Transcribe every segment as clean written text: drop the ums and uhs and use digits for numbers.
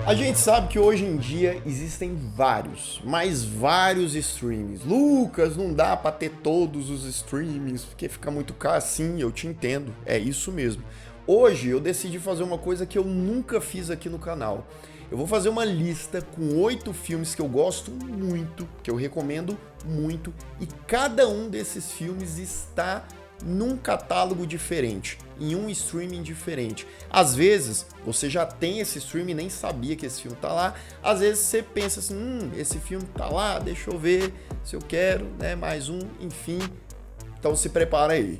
A gente sabe que hoje em dia existem vários, mas vários streamings. Lucas, não dá pra ter todos os streamings, porque fica muito caro. Sim, eu te entendo, é isso mesmo. Hoje eu decidi fazer uma coisa que eu nunca fiz aqui no canal. Eu vou fazer uma lista com 8 filmes que eu gosto muito, que eu recomendo muito, e cada um desses filmes está num catálogo diferente, em um streaming diferente. Às vezes, você já tem esse streaming e nem sabia que esse filme tá lá. Às vezes você pensa assim, esse filme tá lá, deixa eu ver se eu quero, né, mais um, enfim. Então se prepara aí.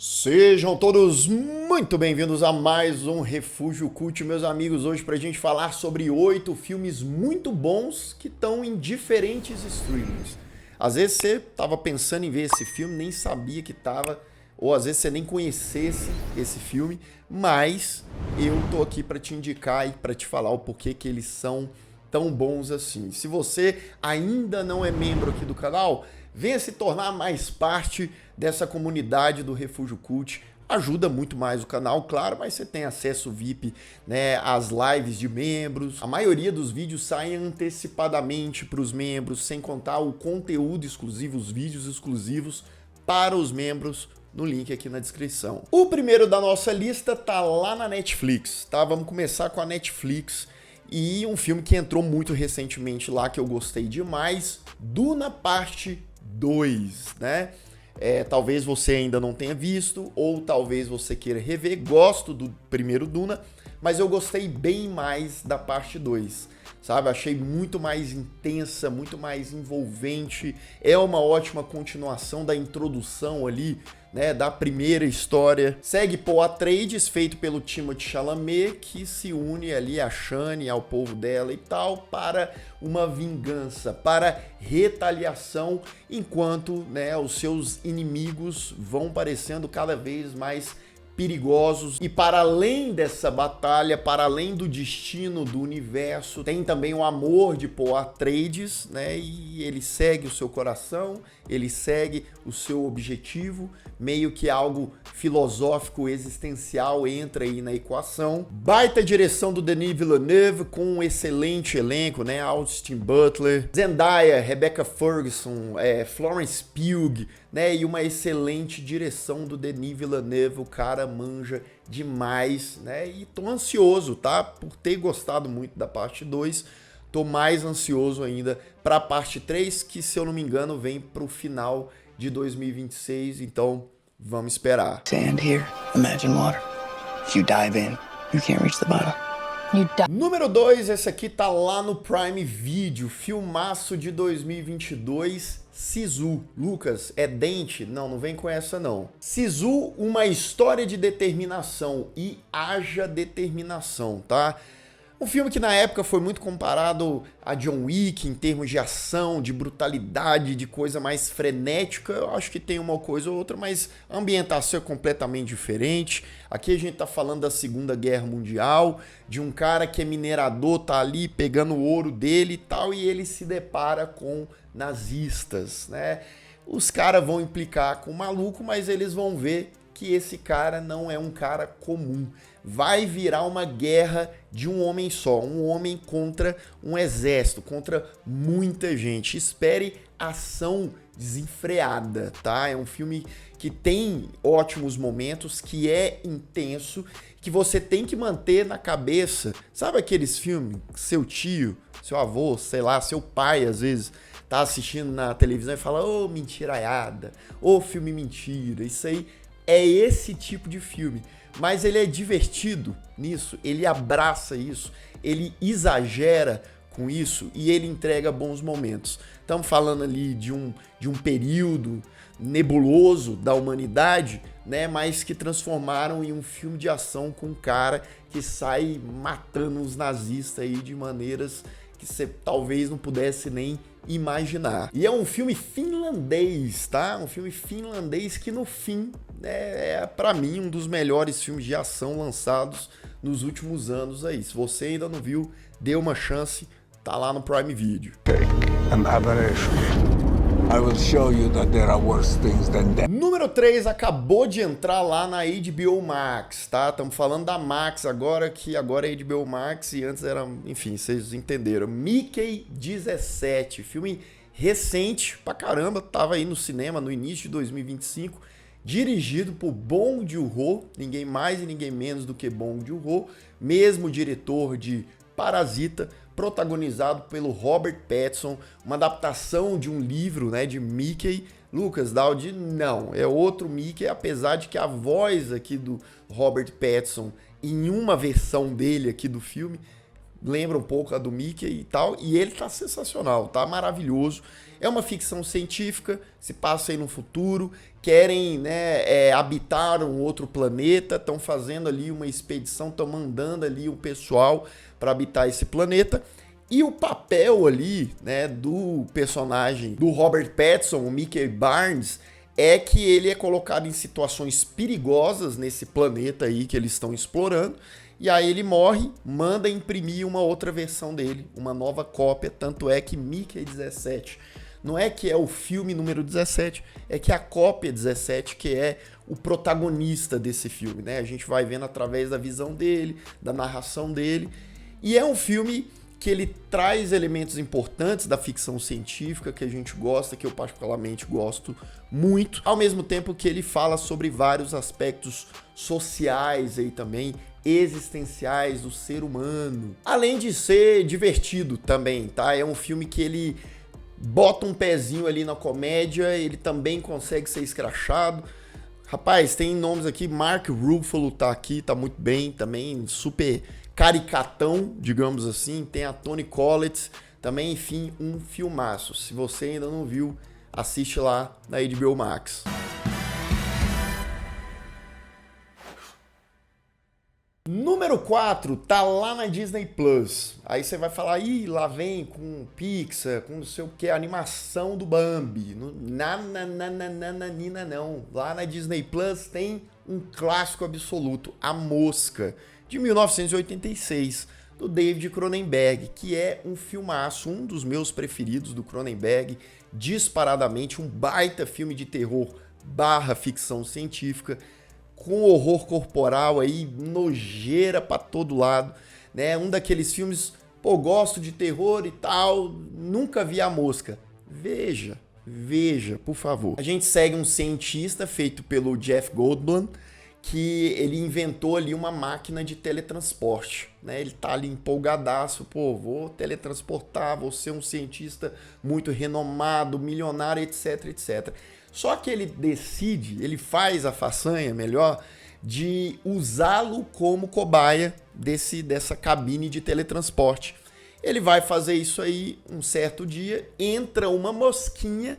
Sejam todos muito bem-vindos a mais um Refúgio Cult, meus amigos. Hoje pra gente falar sobre 8 filmes muito bons que estão em diferentes streamings. Às vezes você tava pensando em ver esse filme, nem sabia que tava, ou às vezes você nem conhecesse esse filme, mas eu tô aqui pra te indicar e pra te falar o porquê que eles são tão bons assim. Se você ainda não é membro aqui do canal, venha se tornar mais parte dessa comunidade do Refúgio Cult. Ajuda muito mais o canal, claro, mas você tem acesso VIP, né, às lives de membros. A maioria dos vídeos saem antecipadamente para os membros, sem contar o conteúdo exclusivo, os vídeos exclusivos para os membros no link aqui na descrição. O primeiro da nossa lista tá lá na Netflix, tá? Vamos começar com a Netflix. E um filme que entrou muito recentemente lá, que eu gostei demais, Duna Parte 2, né? Talvez você ainda não tenha visto, ou talvez você queira rever. Gosto do primeiro Duna, mas eu gostei bem mais da parte 2, sabe? Achei muito mais intensa, muito mais envolvente. É uma ótima continuação da introdução ali, né, da primeira história. Segue Paul Atreides, feito pelo Timothée Chalamet, que se une ali a Shani, ao povo dela e tal, para uma vingança, para retaliação, enquanto, né, os seus inimigos vão parecendo cada vez mais perigosos. E para além dessa batalha, para além do destino do universo, tem também o amor de Paul Atreides, né? E ele segue o seu coração, ele segue o seu objetivo, meio que algo filosófico, existencial entra aí na equação. Baita direção do Denis Villeneuve, com um excelente elenco, né? Austin Butler, Zendaya, Rebecca Ferguson, Florence Pugh, né? E uma excelente direção do Denis Villeneuve, o cara manja demais, né? E tô ansioso, tá? Por ter gostado muito da parte 2, tô mais ansioso ainda para a parte 3, que, se eu não me engano, vem pro final de 2026, então vamos esperar. Sand here, imagine water. If you dive in, you can't reach the bottom. Número 2, esse aqui tá lá no Prime Video, filmaço de 2022, Sisu. Lucas, é dente? Não, não vem com essa não. Sisu, uma história de determinação, e haja determinação, tá? Um filme que na época foi muito comparado a John Wick em termos de ação, de brutalidade, de coisa mais frenética. Eu acho que tem uma coisa ou outra, mas a ambientação é completamente diferente. Aqui a gente tá falando da Segunda Guerra Mundial, de um cara que é minerador, tá ali pegando o ouro dele e tal, e ele se depara com nazistas, né? Os caras vão implicar com o maluco, mas eles vão ver que esse cara não é um cara comum. Vai virar uma guerra de um homem só, um homem contra um exército, contra muita gente. Espere ação desenfreada, tá? É um filme que tem ótimos momentos, que é intenso, que você tem que manter na cabeça. Sabe aqueles filmes que seu tio, seu avô, sei lá, seu pai, às vezes, tá assistindo na televisão e fala, ô, mentiraiada, ô, filme mentira. Isso aí é esse tipo de filme. Mas ele é divertido nisso, ele abraça isso, ele exagera com isso e ele entrega bons momentos. Estamos falando ali de um período nebuloso da humanidade, né, mas que transformaram em um filme de ação com um cara que sai matando os nazistas aí de maneiras que você talvez não pudesse nem imaginar. E é um filme finlandês, tá? Um filme finlandês que no fim pra mim um dos melhores filmes de ação lançados nos últimos anos aí. Se você ainda não viu, dê uma chance, Tá lá no Prime Video. An aberration. I will show you that there are worse things than death. Número 3 acabou de entrar lá na HBO Max, tá? Estamos falando da Max agora, que agora é HBO Max e antes era... Enfim, vocês entenderam. Mickey 17, filme recente pra caramba, tava aí no cinema no início de 2025, dirigido por Bong Joon-ho, ninguém mais e ninguém menos do que Bong Joon-ho, mesmo diretor de Parasita, protagonizado pelo Robert Pattinson, uma adaptação de um livro, né, de Mickey. Lucas Dowd, não, é outro Mickey, apesar de que a voz aqui do Robert Pattinson, em uma versão dele aqui do filme, lembra um pouco a do Mickey e tal, e ele tá sensacional, tá maravilhoso. É uma ficção científica, se passa aí no futuro, querem, né, habitar um outro planeta, estão fazendo ali uma expedição, estão mandando ali o pessoal para habitar esse planeta. E o papel ali, né, do personagem do Robert Pattinson, o Mickey Barnes, é que ele é colocado em situações perigosas nesse planeta aí que eles estão explorando. E aí ele morre, manda imprimir uma outra versão dele, uma nova cópia, tanto é que Mickey 17 não é que é o filme número 17, é que a cópia 17 que é o protagonista desse filme, né? A gente vai vendo através da visão dele, da narração dele, e é um filme que ele traz elementos importantes da ficção científica que a gente gosta, que eu particularmente gosto muito, ao mesmo tempo que ele fala sobre vários aspectos sociais aí também, existenciais do ser humano. Além de ser divertido também, tá? É um filme que ele bota um pezinho ali na comédia, ele também consegue ser escrachado. Rapaz, tem nomes aqui, Mark Ruffalo tá aqui, tá muito bem também, super caricatão, digamos assim. Tem a Toni Collette também, enfim, um filmaço. Se você ainda não viu, assiste lá na HBO Max. Número 4, tá lá na Disney Plus. Aí você vai falar, ih, lá vem com Pixar, com não sei o que, animação do Bambi. Nananina não. Lá na Disney Plus tem um clássico absoluto, A Mosca, de 1986, do David Cronenberg, que é um filmaço, um dos meus preferidos do Cronenberg, disparadamente um baita filme de terror / ficção científica, com horror corporal aí, nojeira pra todo lado, né? Um daqueles filmes, pô, gosto de terror e tal, nunca vi A Mosca. Veja, por favor. A gente segue um cientista feito pelo Jeff Goldblum, que ele inventou ali uma máquina de teletransporte, né? Ele tá ali empolgadaço, pô, vou teletransportar, vou ser um cientista muito renomado, milionário, etc, etc. Só que ele decide, ele faz a façanha, melhor, de usá-lo como cobaia dessa cabine de teletransporte. Ele vai fazer isso aí um certo dia, entra uma mosquinha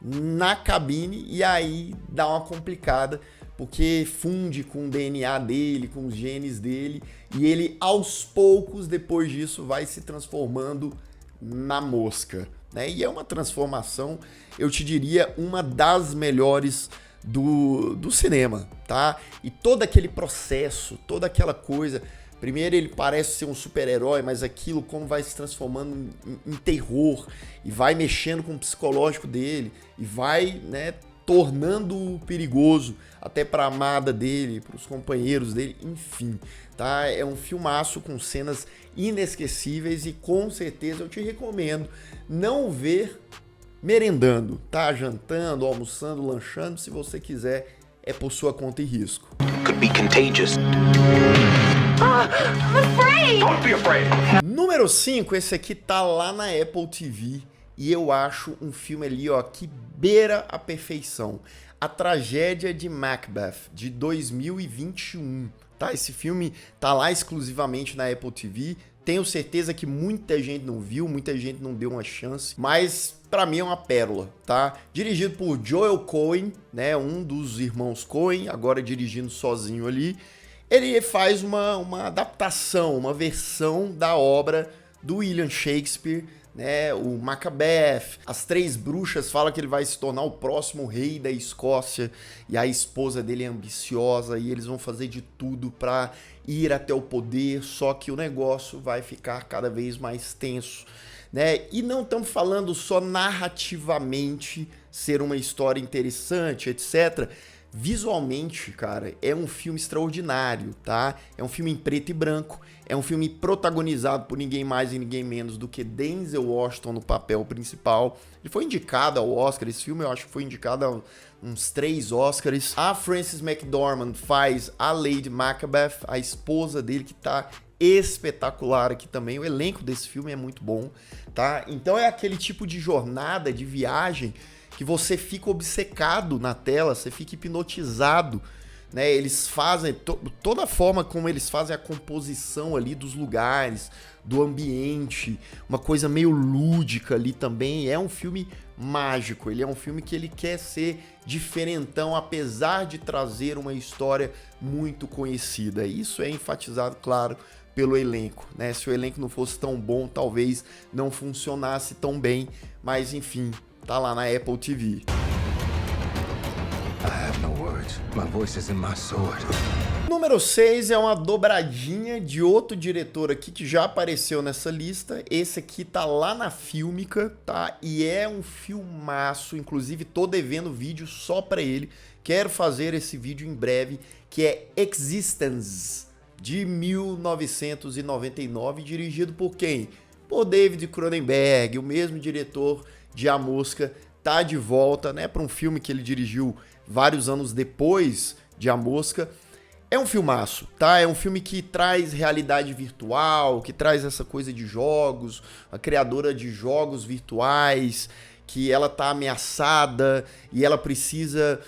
na cabine e aí dá uma complicada, porque funde com o DNA dele, com os genes dele, e ele aos poucos, depois disso, vai se transformando na mosca, né? E é uma transformação, eu te diria, uma das melhores do cinema, tá? E todo aquele processo, toda aquela coisa, primeiro ele parece ser um super-herói, mas aquilo como vai se transformando em terror, e vai mexendo com o psicológico dele, e vai, né, tornando-o perigoso, até para a amada dele, para os companheiros dele, enfim, tá? É um filmaço com cenas inesquecíveis e com certeza eu te recomendo não ver merendando, tá? Jantando, almoçando, lanchando, se você quiser, é por sua conta e risco. Could be contagious. I'm afraid! Don't be afraid. Número 5, esse aqui tá lá na Apple TV e eu acho um filme ali, ó, que beira a perfeição. A Tragédia de Macbeth, de 2021, tá? Esse filme tá lá exclusivamente na Apple TV. Tenho certeza que muita gente não viu, muita gente não deu uma chance, mas pra mim é uma pérola, tá? Dirigido por Joel Coen, né? Um dos irmãos Coen, agora dirigindo sozinho ali. Ele faz uma adaptação, uma versão da obra do William Shakespeare, né? O Macbeth, as três bruxas falam que ele vai se tornar o próximo rei da Escócia e a esposa dele é ambiciosa e eles vão fazer de tudo para ir até o poder, só que o negócio vai ficar cada vez mais tenso, né? E não estamos falando só narrativamente ser uma história interessante, etc. Visualmente, cara, é um filme extraordinário, tá? É um filme em preto e branco, é um filme protagonizado por ninguém mais e ninguém menos do que Denzel Washington no papel principal. Ele foi indicado ao Oscar, esse filme eu acho que foi indicado a uns 3 Oscars. A Frances McDormand faz a Lady Macbeth, a esposa dele, que tá espetacular aqui também. O elenco desse filme é muito bom, tá? Então é aquele tipo de jornada, de viagem, que você fica obcecado na tela, você fica hipnotizado, né? Eles fazem toda a forma como eles fazem a composição ali dos lugares, do ambiente, uma coisa meio lúdica ali também. É um filme mágico, ele é um filme que ele quer ser diferentão, apesar de trazer uma história muito conhecida. Isso é enfatizado, claro, pelo elenco, né? Se o elenco não fosse tão bom, talvez não funcionasse tão bem, mas enfim, tá lá na Apple TV. I have no words. My voice is in my sword. Número 6 é uma dobradinha de outro diretor aqui que já apareceu nessa lista. Esse aqui tá lá na Fílmica, tá? E é um filmaço, inclusive tô devendo vídeo só pra ele. Quero fazer esse vídeo em breve, que é Existence, de 1999, dirigido por quem? Por David Cronenberg, o mesmo diretor de A Mosca, tá de volta, né, para um filme que ele dirigiu vários anos depois de A Mosca. É um filmaço, tá? É um filme que traz realidade virtual, que traz essa coisa de jogos, a criadora de jogos virtuais, que ela tá ameaçada e ela precisa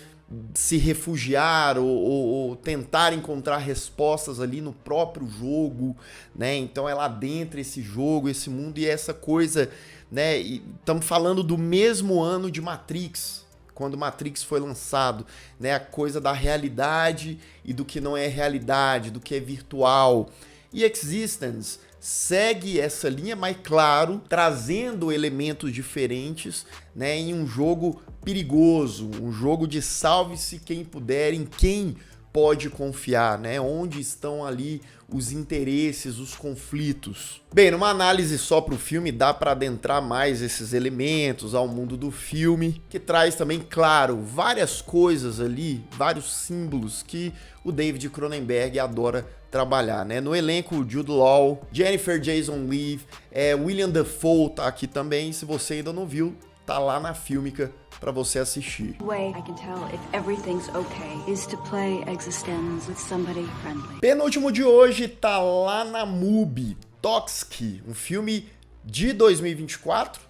se refugiar ou tentar encontrar respostas ali no próprio jogo, né? Então ela adentra esse jogo, esse mundo e essa coisa, né? Estamos falando do mesmo ano de Matrix, quando Matrix foi lançado, né? A coisa da realidade e do que não é realidade, do que é virtual. E Existence segue essa linha, mas claro, trazendo elementos diferentes, né, em um jogo perigoso, um jogo de salve-se quem puder, em quem pode confiar, né? Onde estão ali os interesses, os conflitos. Bem, numa análise só para o filme, dá para adentrar mais esses elementos ao mundo do filme, que traz também, claro, várias coisas ali, vários símbolos que o David Cronenberg adora trabalhar, né? No elenco, Jude Law, Jennifer Jason Leigh, William Dafoe tá aqui também. Se você ainda não viu, tá lá na Fílmica para você assistir. Penúltimo de hoje tá lá na MUBI, Toxic, um filme de 2024,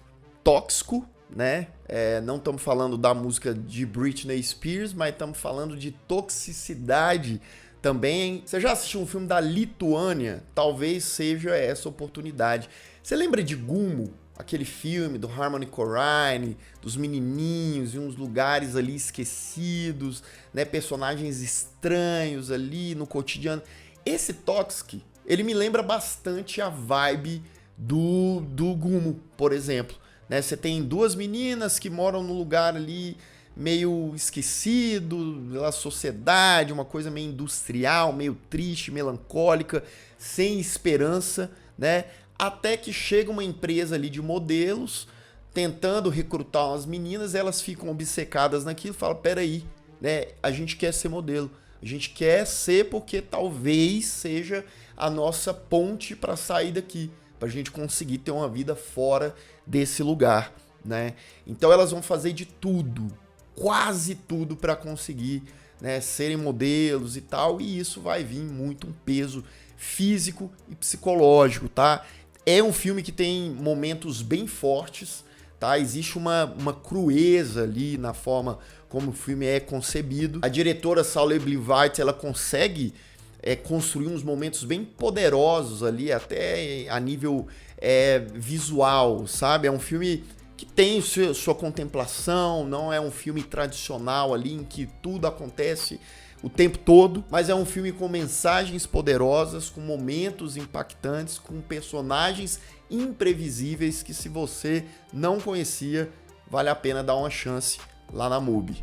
tóxico, né? Não estamos falando da música de Britney Spears, mas estamos falando de toxicidade também. Você já assistiu um filme da Lituânia? Talvez seja essa oportunidade. Você lembra de Gumo? Aquele filme do Harmony Korine, dos menininhos e uns lugares ali esquecidos, né? Personagens estranhos ali no cotidiano. Esse Toxic, ele me lembra bastante a vibe do Gumo, por exemplo, né? Você tem duas meninas que moram num lugar ali meio esquecido da sociedade, uma coisa meio industrial, meio triste, melancólica, sem esperança, né? Até que chega uma empresa ali de modelos tentando recrutar umas meninas, elas ficam obcecadas naquilo e falam, peraí, né? A gente quer ser modelo, a gente quer ser porque talvez seja a nossa ponte para sair daqui, para a gente conseguir ter uma vida fora desse lugar, né? Então elas vão fazer de tudo, quase tudo para conseguir, né, serem modelos e tal, e isso vai vir muito um peso físico e psicológico, tá? É um filme que tem momentos bem fortes, tá? Existe uma crueza ali na forma como o filme é concebido. A diretora Saule Blivite, ela consegue construir uns momentos bem poderosos ali, até a nível visual, sabe? É um filme que tem sua contemplação, não é um filme tradicional ali em que tudo acontece o tempo todo, mas é um filme com mensagens poderosas, com momentos impactantes, com personagens imprevisíveis que, se você não conhecia, vale a pena dar uma chance lá na MUBI.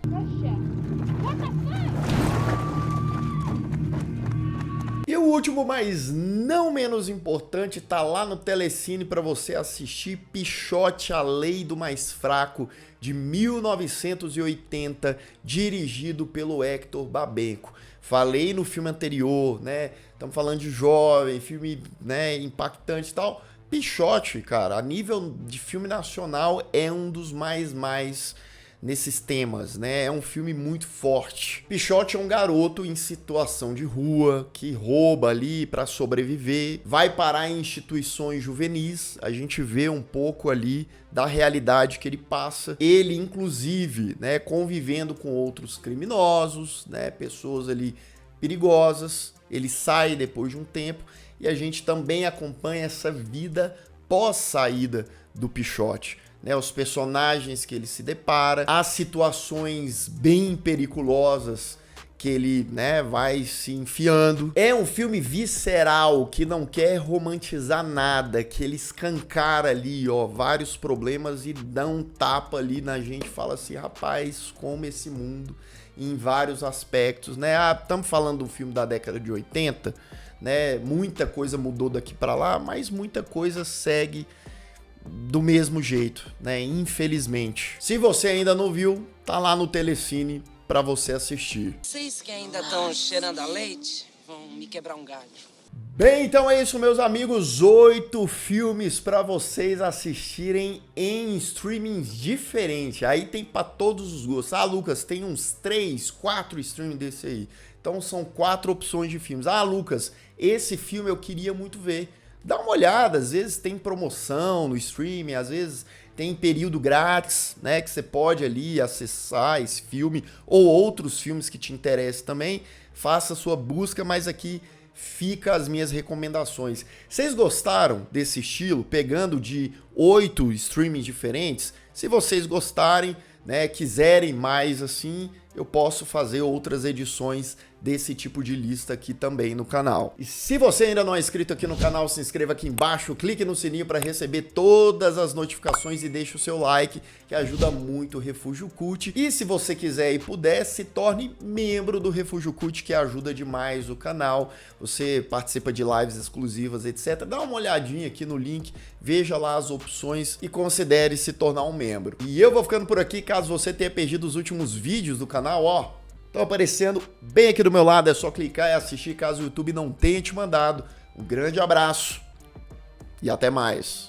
E o último, mas não menos importante, tá lá no Telecine para você assistir: Pichote, A Lei do Mais Fraco, de 1980, dirigido pelo Hector Babenco. Falei no filme anterior, né? Estamos falando de jovem, filme, né, impactante e tal. Pichote, cara, a nível de filme nacional, é um dos mais nesses temas, né? É um filme muito forte. Pichote é um garoto em situação de rua, que rouba ali para sobreviver, vai parar em instituições juvenis. A gente vê um pouco ali da realidade que ele passa. Ele, inclusive, né, convivendo com outros criminosos, né, pessoas ali perigosas. Ele sai depois de um tempo e a gente também acompanha essa vida pós-saída do Pichote. Né, os personagens que ele se depara, as situações bem periculosas que ele, né, vai se enfiando. É um filme visceral, que não quer romantizar nada, que ele escancara ali, ó, vários problemas e dá um tapa ali na gente, fala assim: rapaz, como esse mundo em vários aspectos, né? Estamos falando do filme da década de 80, né? Muita coisa mudou daqui para lá, mas muita coisa segue do mesmo jeito, né? Infelizmente. Se você ainda não viu, tá lá no Telecine para você assistir. Vocês que ainda estão cheirando a leite vão me quebrar um galho. Bem, então é isso, meus amigos. 8 filmes para vocês assistirem em streamings diferentes. Aí tem para todos os gostos. Ah, Lucas, tem uns 3, 4 streamings desse aí. Então são 4 opções de filmes. Ah, Lucas, esse filme eu queria muito ver. Dá uma olhada, às vezes tem promoção no streaming, às vezes tem período grátis, né, que você pode ali acessar esse filme ou outros filmes que te interessem também. Faça a sua busca, mas aqui fica as minhas recomendações. Vocês gostaram desse estilo, pegando de 8 streamings diferentes? Se vocês gostarem, né, quiserem mais assim, eu posso fazer outras edições desse tipo de lista aqui também no canal. E se você ainda não é inscrito aqui no canal, se inscreva aqui embaixo, clique no sininho para receber todas as notificações e deixe o seu like, que ajuda muito o Refúgio Cult. E se você quiser e puder, se torne membro do Refúgio Cult, que ajuda demais o canal. Você participa de lives exclusivas, etc. Dá uma olhadinha aqui no link, veja lá as opções e considere se tornar um membro. E eu vou ficando por aqui. Caso você tenha perdido os últimos vídeos do canal, ó, estão aparecendo bem aqui do meu lado, é só clicar e assistir caso o YouTube não tenha te mandado. Um grande abraço e até mais.